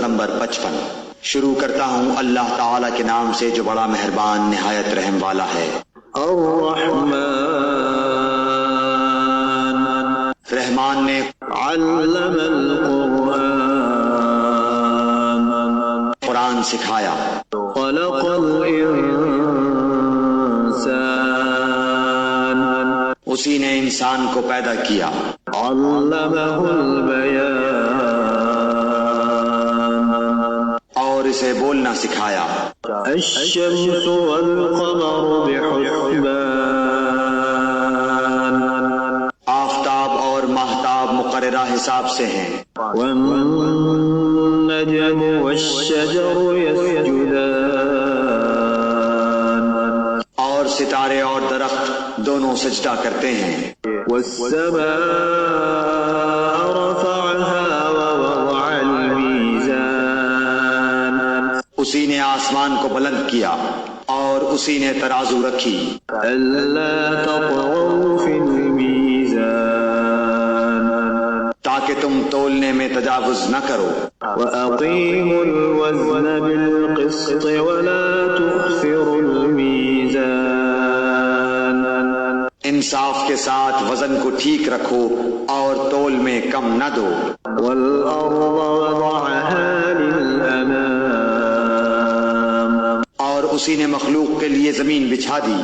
Number 55۔ شروع کرتا ہوں اللہ تعالی کے نام سے جو بڑا مہربان نہایت رحم والا ہے۔ الرحمن، رحمان نے علم القرآن، قرآن سکھایا۔ خلق الانسان، اسی نے انسان کو پیدا کیا۔ علمہ البیان، اور اسے بولنا سکھایا۔ الشمس والقمر بحسبان، آفتاب اور ماہتاب مقررہ حساب سے ہیں۔ والنجم والشجر يسجدان، اور ستارے اور درخت دونوں سجدہ کرتے ہیں۔ والسماء رفعها ووضع الميزان، اسی نے آسمان کو بلند کیا اور اسی نے ترازو رکھی۔ ألا تطغوا في الميزان، تاکہ تم تولنے میں تجاوز نہ کرو۔ وأقيموا الوزن بالقسط ولا تخسروا الميزان، انصاف کے ساتھ وزن کو ٹھیک رکھو اور تول میں کم نہ دو۔ والأرض وضعها للأنام، اور اسی نے مخلوق کے لیے زمین بچھا دی۔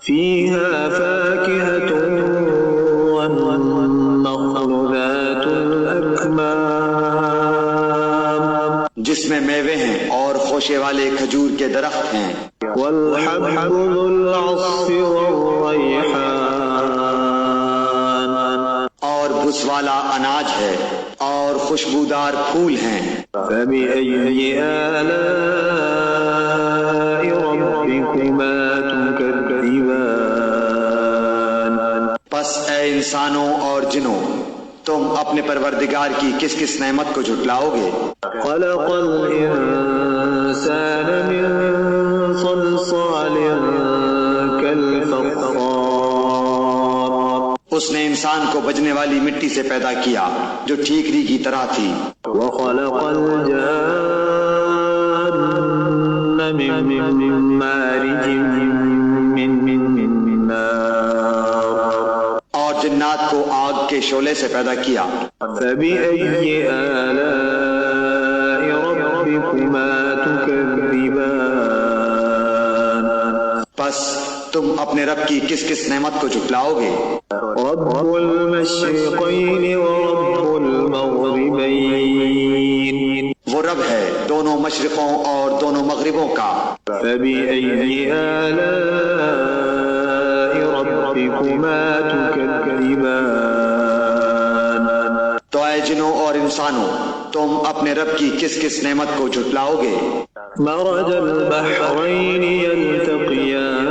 فيها فاكهة والنخل ذات الأكمام، جس میں میوے ہیں اور خوشے والے کھجور کے درخت ہیں۔ والحب ذو العصف والريحان، اور بھس والا اناج ہے اور خوشبودار پھول ہیں۔ فبأي آلاء ربكما تكذبان، پس اے انسانوں اور جنوں، تم اپنے پروردگار کی کس کس نعمت کو جھٹلاؤ گے؟ خلق الإنسان من صلصال كالفخار، اس نے انسان کو بجنے والی مٹی سے پیدا کیا جو ٹھیکری کی طرح تھی۔ وخلق الجان من مارج من نار، اور جنات کو آگ کے شعلے سے پیدا کیا۔ فبأي آلاء ربكما تكذبان، پس تم اپنے رب کی کس کس نعمت کو جھٹلاؤ گے؟ رب المشرقين ورب المغربين، وہ رب ہے دونوں مشرقوں اور دونوں مغربوں کا۔ فبأي آلاء ربكما تكذبان، تو اے جنوں اور انسانوں، تم اپنے رب کی کس کس نعمت کو جھٹلاؤ گے؟ مرج البحرين يلتقيان،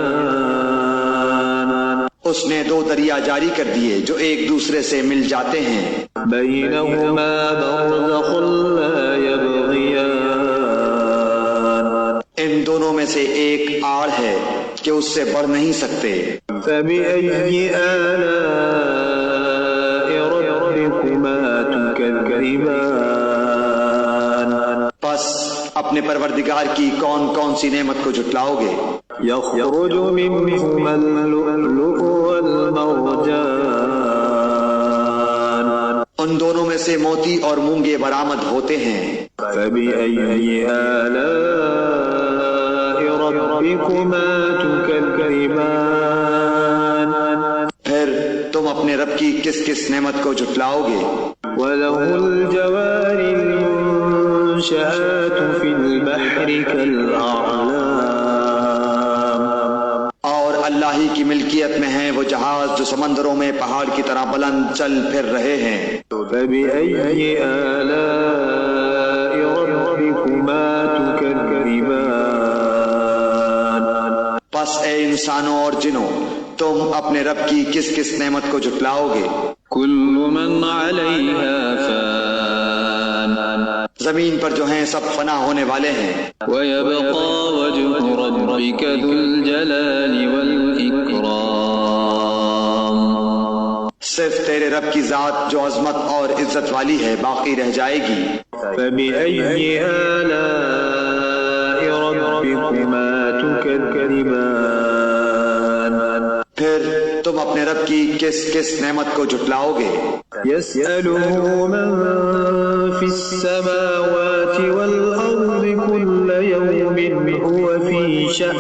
اس نے دو دریا جاری کر دیے جو ایک دوسرے سے مل جاتے ہیں۔ بينهما برزخ لا يبغيان، ان دونوں میں سے ایک آڑ ہے کہ اس سے بڑھ نہیں سکتے۔ فبأي آلاء ربكما تكذبان، پس اپنے پروردگار کی کون کون سی نعمت کو جھٹلاؤ گے؟ يخرج منهما اللؤلؤ والمرجان، ان دونوں میں سے موتی اور مونگے برآمد ہوتے ہیں۔ فبأي آلاء ربكما تكذبان، پھر تم اپنے رب کی کس کس نعمت کو جھٹلاؤ گے؟ وله الجوار المنشآت في البحر كالأعلام، اور اللہ ہی کی ملکیت میں ہیں وہ جہاز جو سمندروں میں پہاڑ کی طرح بلند چل پھر رہے ہیں۔ فبأي آلاء ربكما تكذبان، پس اے انسانوں اور جنوں، تم اپنے رب کی کس کس نعمت کو جھٹلاؤ گے؟ كل من عليها فان، زمین پر جو ہیں سب فنا ہونے والے ہیں۔ ويبقى وجه ربك ذو الجلال والإكرام، صرف تیرے رب کی ذات جو عظمت اور عزت والی ہے باقی رہ جائے گی۔ فبأي آلاء ربكما تكذبان پھر تم اپنے رب کی کس کس نعمت کو جھٹلاؤ گے؟ يسأله من في السماوات والأرض كل يوم هو في شأن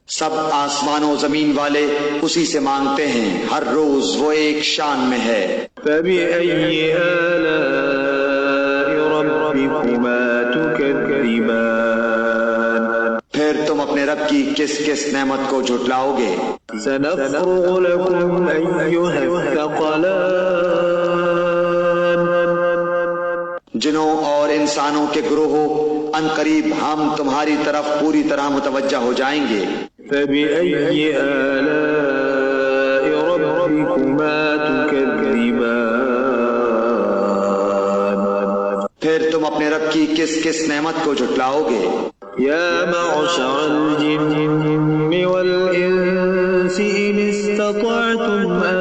سب آسمان و زمین والے اسی سے مانگتے ہیں، ہر روز وہ ایک شان میں ہے۔ فبأي آلاء ربكما تكذبان پھر تم اپنے رب کی کس کس نعمت کو جھٹلاؤ گے؟ سنفرغ لكم أيها الثقلان جنوں اور انسانوں کے گروہوں ان قریب ہم تمہاری طرف پوری طرح متوجہ ہو جائیں گے۔ فبأي آلاء ربكما تكذبان پھر تم اپنے رب کی کس کس نعمت کو جھٹلاؤ گے؟ يا معشر الجن والإنس إن استطعتم أن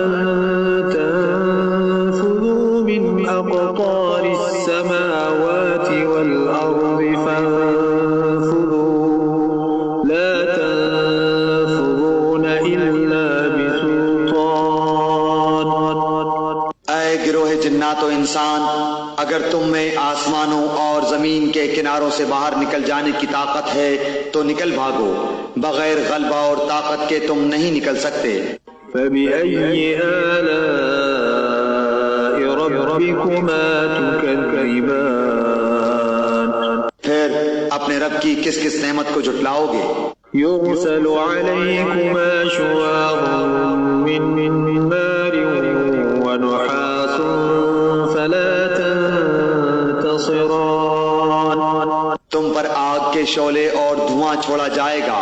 تنفذوا من أقطار السماوات والأرض فانفذوا لا تنفذون إلا بسلطان اے گروہ جنات و انسان، اگر تم میں آسمانوں اور زمین کے کناروں سے باہر نکل جانے کی طاقت ہے تو نکل بھاگو، بغیر غلبہ اور طاقت کے تم نہیں نکل سکتے۔ فبأي آلاء ربكما تكذبان پھر اپنے رب کی کس کس نعمت کو جھٹلاؤ گے؟ يرسل عليكما شواظ من نار ونحاس فلا تنتصران تم پر آگ کے شعلے اور دھواں چھوڑا جائے گا،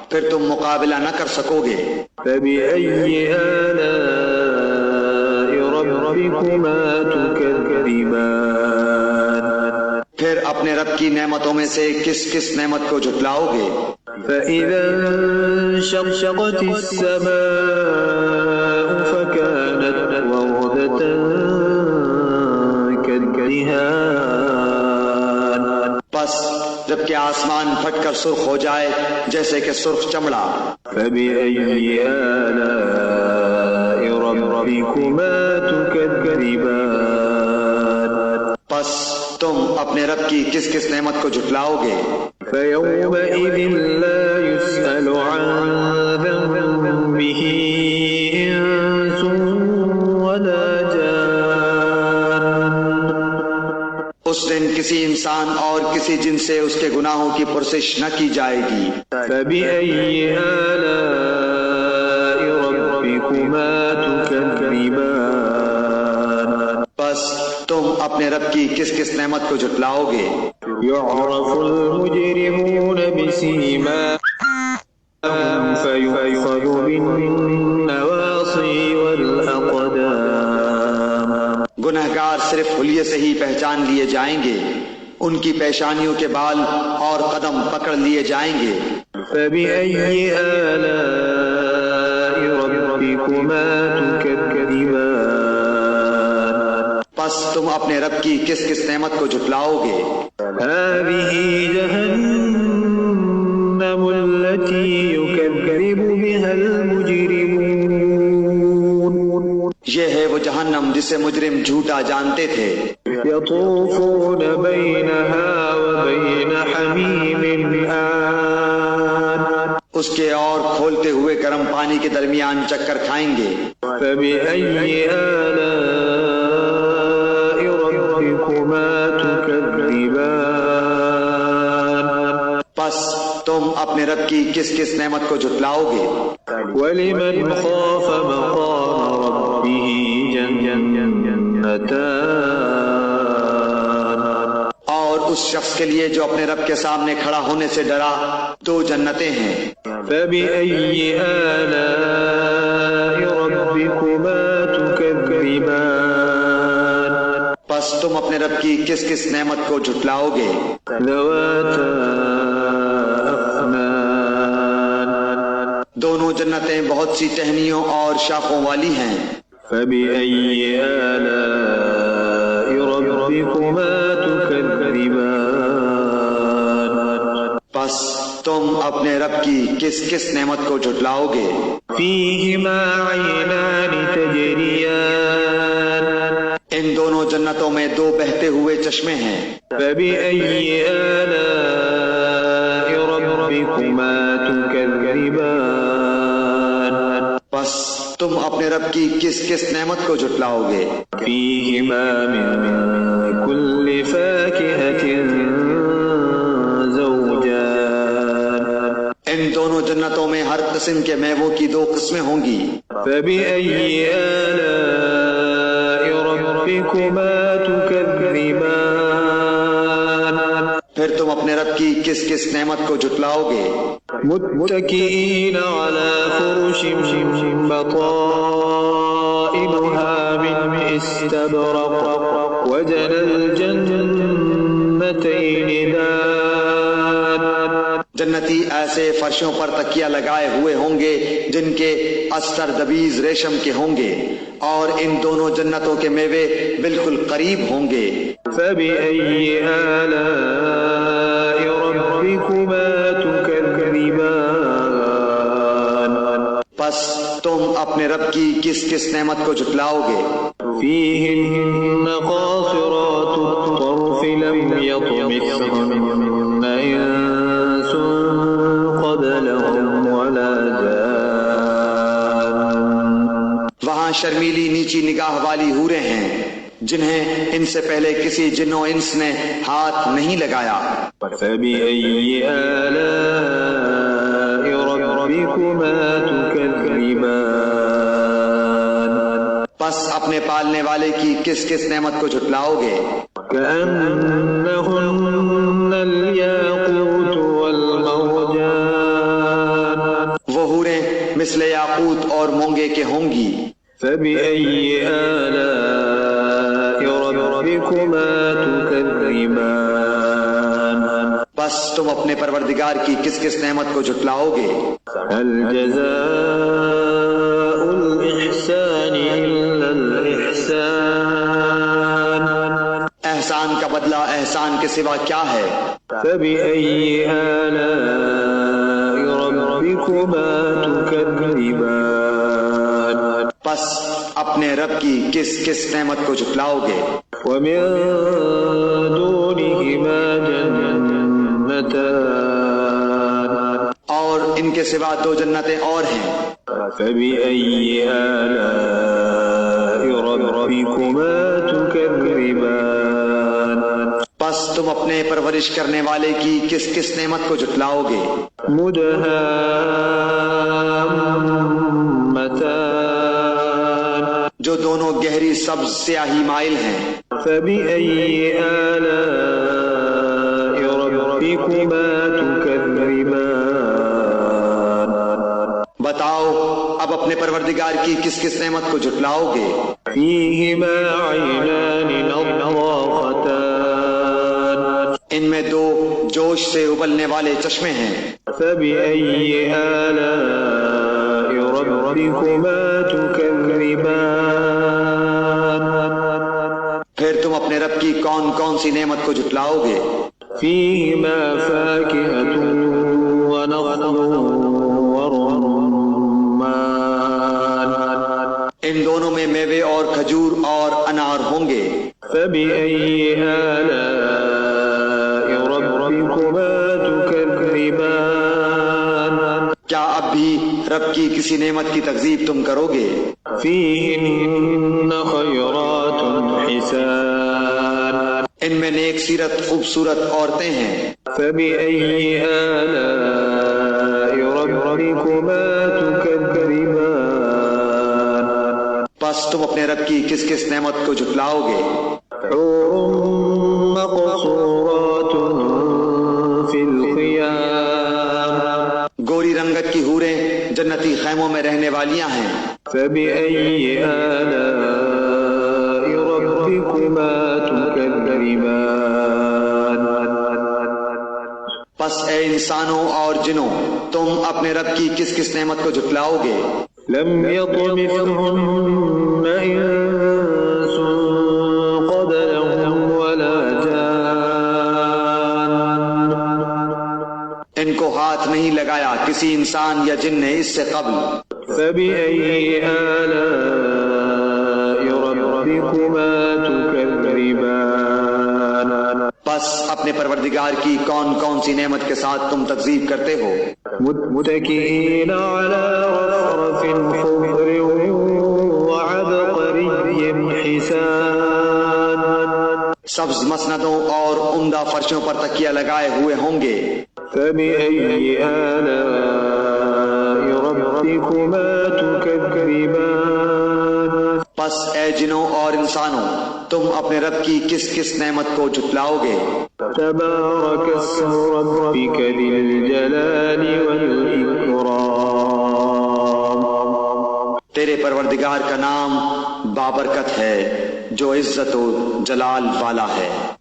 پھر تم مقابلہ نہ کر سکو گے۔ فبأي آلاء ربكما تكذبان پھر اپنے رب کی نعمتوں میں سے کس کس نعمت کو جھٹلاؤ گے؟ فإذا انشقت السماء فكانت وردة كالدهان پس جب کہ آسمان پھٹ کر سرخ ہو جائے جیسے کہ سرخ چمڑا۔ فبأي آلاء ربكما تكذبان پس تم اپنے رب کی کس کس نعمت کو جھٹلاؤ گے؟ فيومئذ لا يسأل عن ذنبه إنس ولا جان اس دن کسی انسان اور کسی جن سے اس کے گناہوں کی پرسش نہ کی جائے گی۔ فبأي آلاء ربكما تكذبان بس تم اپنے رب کی کس کس نعمت کو جھٹلاؤ گے؟ يعرف المجرمون بسيماهم فيؤخذ بالنواصي والأقدام گنہگار صرف حلیے سے ہی پہچان لیے جائیں گے، ان کی پیشانیوں کے بال اور قدم پکڑ لیے جائیں گے۔ فبأي آلاء ربكما تكذبان پس تم اپنے رب کی کس کس نعمت کو جھٹلاؤ گے؟ هذه جهنم التي يكذب بها المجرمون یہ ہے وہ جہنم جسے مجرم جھوٹا جانتے تھے۔ يطوفون بينها وبين حميم آن اس کے اور کھولتے ہوئے گرم پانی کے درمیان چکر کھائیں گے۔ فبأي آلاء ربكما تكذبان پس تم اپنے رب کی کس کس نعمت کو جھٹلاؤ گے؟ ولمن خاف مقام ربه جنتان اور اس شخص کے لیے جو اپنے رب کے سامنے کھڑا ہونے سے ڈرا، دو جنتیں ہیں۔ فبأي آلاء ربكما تكذبان پس تم اپنے رب کی کس کس نعمت کو جھٹلاؤ گے؟ ذواتا أفنان دونوں جنتیں بہت سی ٹہنیوں اور شاخوں والی ہیں۔ فبأي آلاء ربكما تكذبان پس تم اپنے رب کی کس کس نعمت کو جھٹلاؤ گے؟ فيهما عينان تجريان ان دونوں جنتوں میں دو بہتے ہوئے چشمے ہیں۔ فبأي آلاء ربكما تكذبان پس تم اپنے رب کی کس کس نعمت کو جھٹلاؤ گے؟ فيهما من كل فاكهة زوجان ان دونوں جنتوں میں ہر قسم کے میووں کی دو قسمیں ہوں گی۔ فبأي آلاء ربكما تكذبان پھر تم اپنے رب کی کس کس نعمت کو جھٹلاؤ گے؟ متكئين على فرش بطائنها من استبرق وجنى الجنتين دان جنتی ایسے فرشوں پر تکیہ لگائے ہوئے ہوں گے جن کے استر دبیز ریشم کے ہوں گے، اور ان دونوں جنتوں کے میوے بالکل قریب ہوں گے۔ فبأي آلاء ربكما تكذبان پس تم اپنے رب کی کس کس نعمت کو جھٹلاؤ گے؟ فيهن قاصرات الطرف لم يطمثهن إنس قبلهم ولا جان وہاں شرمیلی نیچی نگاہ والی حوریں ہیں جنہیں ان سے پہلے کسی جن و انس نے ہاتھ نہیں لگایا۔ فبأي آلاء ربكما تكذبان پس اپنے پالنے والے کی کس کس نعمت کو جھٹلاؤ گے؟ كأنهن الياقوت والمرجان وہ حوریں مثل یاقوت اور مونگے کے ہوں گی۔ فبأي آلاء ربكما تكذبان بس تم اپنے پروردگار کی کس کس نعمت کو جھٹلاؤ گے؟ هل جزاء الإحسان إلا الإحسان احسان کا بدلہ احسان کے سوا کیا ہے؟ فبأي آلاء ربكما تكذبان پس اپنے رب کی کس کس نعمت کو جھٹلاؤ گے؟ ومن دونهما جنتان اور ان کے سوا دو جنتیں اور ہیں۔ فبأي آلاء ربكما تكذبان پس تم اپنے پرورش کرنے والے کی کس کس نعمت کو جھٹلاؤ گے؟ مدهامتان جو دونوں گہری سبز سیاہی مائل ہیں۔ فبأي آلاء ربكما تكذبان بتاؤ اب اپنے پروردگار کی کس کس نعمت کو جھٹلاؤ گے؟ فيهما عينان نضاختان ان میں دو جوش سے ابلنے والے چشمے ہیں۔ فبأي آلاء ربكما تكذبان پھر تم اپنے رب کی کون کون سی نعمت کو جھٹلاؤ گے؟ فيهما فاكهة ونخل ورمان ان دونوں میں میوے اور کھجور اور انار ہوں گے۔ فبأي آلاء ربكما تكذبان کیا اب بھی رب کی کسی نعمت کی تکذیب تم کرو گے؟ فيهن خيرات حسان ان میں نیک سیرت خوبصورت عورتیں ہیں۔ فبأي آلاء ربكما تكذبان پس تم اپنے رب کی کس کس نعمت کو جھٹلاؤ گے؟ حور مقصورات في الخيام گوری رنگت کی حوریں جنتی خیموں میں رہنے والیاں ہیں۔ فبأي آلاء ربكما تكذبان پس اے انسانوں اور جنوں تم اپنے رب کی کس کس نعمت کو جھٹلاؤ گے؟ لم يطمثهن إنس قبلهم کسی انسان یا جن نے اس سے قبل فبأي آلاء ربكما تكذبان بس اپنے پروردگار کی کون کون سی نعمت کے ساتھ تم تکذیب کرتے ہو؟ متكئين على رفرف خضر وعبقري حسان سبز مسندوں اور عمدہ فرشوں پر تکیہ لگائے ہوئے ہوں گے۔ فبأي آلاء ربكما تكذبان پس اے جنوں اور انسانوں تم اپنے رب کی کس کس نعمت کو جھٹلاؤ گے؟ تبارك اسم ربك ذي الجلال والإكرام تیرے پروردگار کا نام بابرکت ہے جو عزت و جلال والا ہے۔